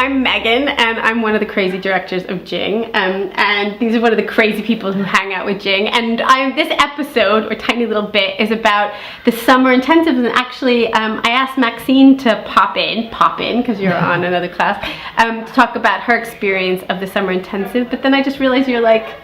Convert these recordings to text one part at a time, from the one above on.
I'm Megan, and I'm one of the crazy directors of Jing, and these are one of the crazy people who hang out with Jing. And this episode, or tiny little bit, is about the summer intensives. And actually, I asked Maxine to pop in, because you're on another class, to talk about her experience of the summer intensive. But then I just realized you're like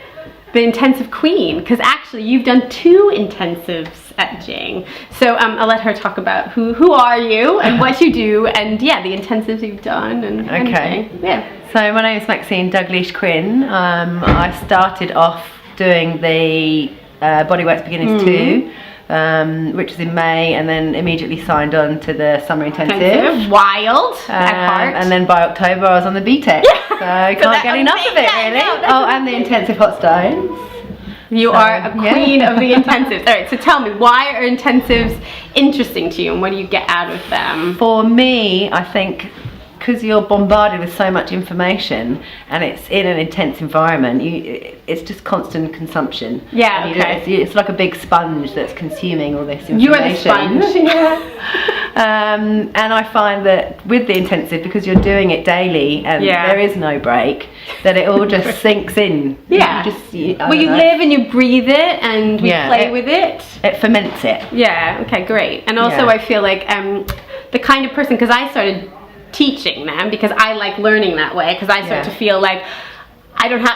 the intensive queen, because actually you've done 2 intensives at Jing. So I'll let her talk about who are you and what you do, and yeah, the intensives you've done. And okay. Yeah. So my name is Maxine Dalgliesh-Quinn. I started off doing the Bodyworks Beginners 2, which was in May, and then immediately signed on to the summer intensive. Wild at heart. And then by October I was on the BTEC. So I can't get enough of it, really. Oh, and the intensive hot stones. You are a queen of the intensives. All right, so tell me, why are intensives interesting to you, and what do you get out of them? For me, I think because you're bombarded with so much information and it's in an intense environment, it's just constant consumption. Yeah, okay. It's like a big sponge that's consuming all this information. You are the sponge. Yeah. And I find that with the intensive, because you're doing it daily and there is no break, that it all just sinks in. Yeah. You live and you breathe it, and we play with it. It ferments it. Yeah, okay, great. And also I feel like the kind of person, because I started teaching them because I like learning that way, because I start to feel like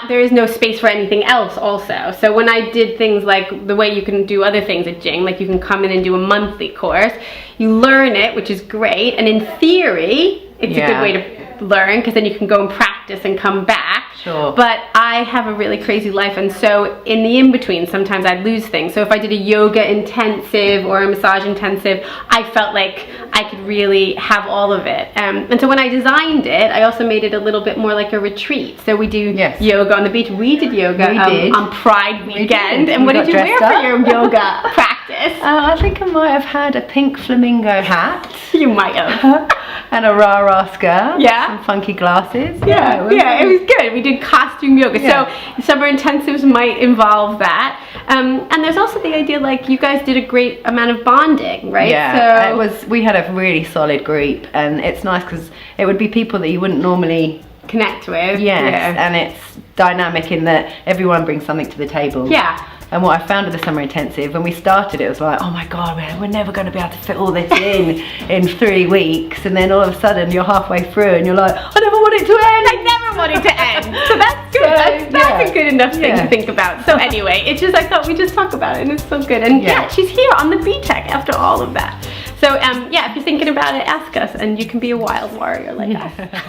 there is no space for anything else also. So when I did things like the way you can do other things at Jing, like you can come in and do a monthly course, you learn it, which is great, and in theory it's a good way to learn, because then you can go and practice and come back. Sure. But I have a really crazy life, and so in the in-between sometimes I'd lose things. So if I did a yoga intensive or a massage intensive, I felt like I could really have all of it. And so when I designed it, I also made it a little bit more like a retreat. So we do yoga on the beach. We did yoga on Pride weekend. And what did you wear for your yoga practice? I think I might have had a pink flamingo hat. You might have. And a rah-rah skirt. Yeah. Some funky glasses. Yeah, it was good. We did costume yoga. So summer intensives might involve that. And there's also the idea, like, you guys did a great amount of bonding, right? Yeah, we had a really solid group, and it's nice because it would be people that you wouldn't normally connect with. Yes, and it's dynamic in that everyone brings something to the table. Yeah. And what I found with the summer intensive, when we started, it was like, oh my God, we're never going to be able to fit all this in 3 weeks. And then all of a sudden you're halfway through and you're like, I never want it to end. I never want it to end. So that's good. That's a good enough thing to think about. So anyway, it's just, I thought we'd just talk about it, and it's so good. And she's here on the BTEC after all of that. So if you're thinking about it, ask us, and you can be a wild warrior like us.